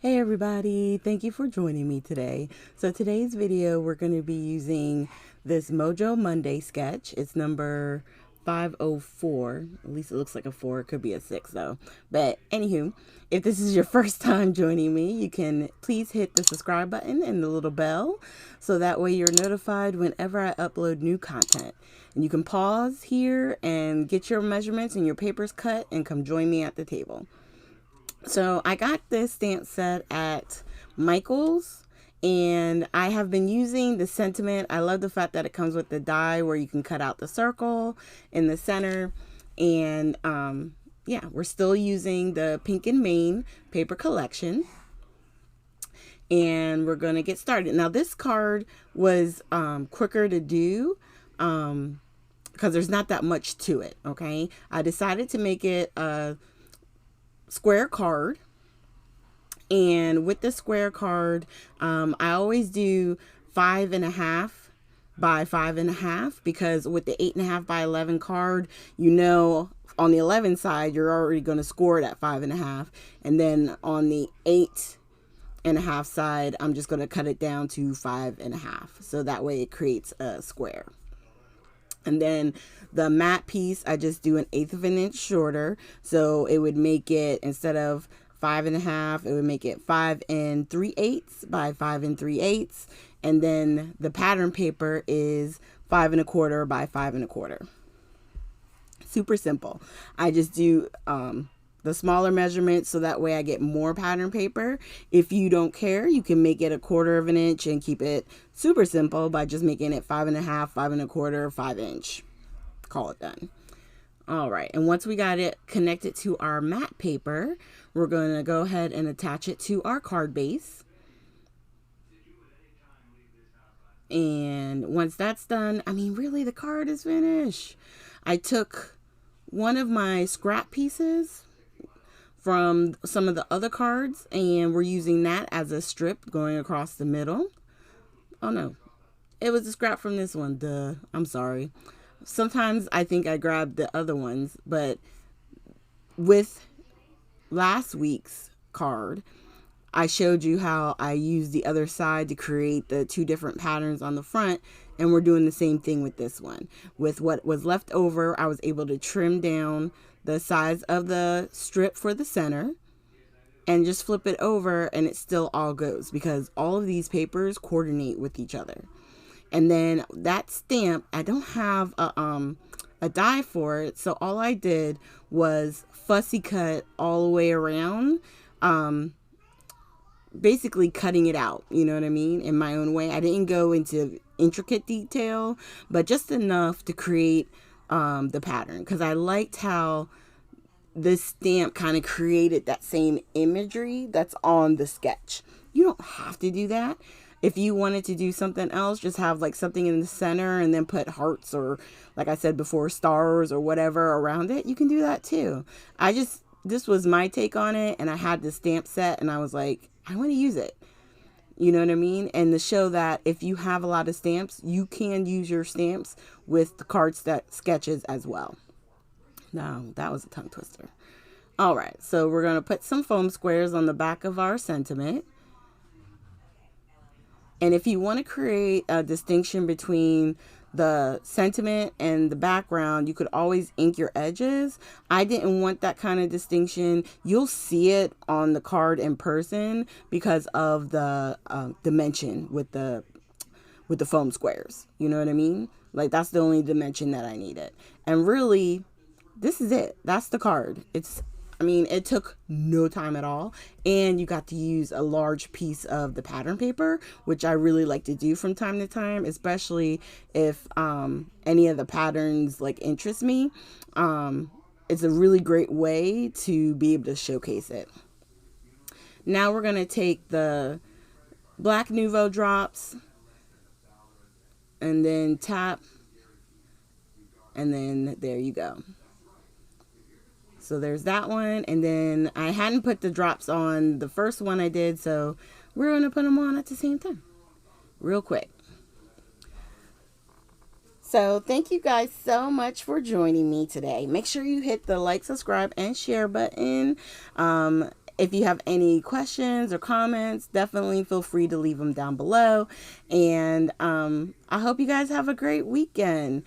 Hey everybody, thank you for joining me today. So today's video we're going to be using this Mojo Monday sketch. It's number 504. At least it looks like a 4. It could be a 6 though. But anywho, if this is your first time joining me, you can please hit the subscribe button and the little bell so that way you're notified whenever I upload new content. And you can pause here and get your measurements and your papers cut and come join me at the table. So I got this stamp set at Michael's and I have been using the sentiment. I love the fact that it comes with the die where you can cut out the circle in the center. And yeah, we're still using the Pink and Main paper collection. And we're going to get started. Now this card was quicker to do because there's not that much to it, okay? I decided to make it a square card, and with the square card I always do 5.5 by 5.5 because with the 8.5 by 11 card, you know, on the 11 side you're already going to score it at 5.5, and then on the 8.5 side I'm just going to cut it down to 5.5, so that way it creates a square. And then the matte piece, I just do 1/8 of an inch shorter. So it would make it, instead of 5.5, it would make it 5 3/8 by 5 3/8. And then the pattern paper is 5 1/4 by 5 1/4. Super simple. I just do the smaller measurements so that way I get more pattern paper. If you don't care, you can make it 1/4 of an inch and keep it super simple by just making it 5.5, 5 1/4, 5 inch. Call it done. All right, and once we got it connected to our matte paper, we're going to go ahead and attach it to our card base. And once that's done, I mean, really, the card is finished. I took one of my scrap pieces from some of the other cards, and we're using that as a strip going across the middle. Oh no, it was a scrap from this one. I'm sorry. Sometimes I think I grabbed the other ones, but with last week's card, I showed you how I used the other side to create the two different patterns on the front, and we're doing the same thing with this one. With what was left over, I was able to trim down the size of the strip for the center and just flip it over, and it still all goes because all of these papers coordinate with each other. And then that stamp, I don't have a die for it, so all I did was fussy cut all the way around, basically cutting it out, you know what I mean, in my own way. I didn't go into intricate detail, but just enough to create the pattern, because I liked how this stamp kind of created that same imagery that's on the sketch. You don't have to do that. If you wanted to do something else, just have like something in the center and then put hearts or, like I said before, stars or whatever around it, you can do that too. This was my take on it, and I had the stamp set and I was like, I want to use it. You know what I mean? And to show that if you have a lot of stamps, you can use your stamps with the card sketches as well. No, that was a tongue twister. All right, so we're going to put some foam squares on the back of our sentiment. And if you want to create a distinction between the sentiment and the background, you could always ink your edges. I didn't want that kind of distinction. You'll see it on the card in person because of the dimension with the foam squares. You know what I mean? Like, that's the only dimension that I needed. And really, this is it. That's the card. It took no time at all, and you got to use a large piece of the pattern paper, which I really like to do from time to time, especially if any of the patterns like interest me. It's a really great way to be able to showcase it. Now we're going to take the Black Nuvo drops and then tap, and then there you go. So there's that one, and then I hadn't put the drops on the first one I did, so we're going to put them on at the same time real quick. So thank you guys so much for joining me today. Make sure you hit the like, subscribe, and share button. If you have any questions or comments, definitely feel free to leave them down below. And I hope you guys have a great weekend.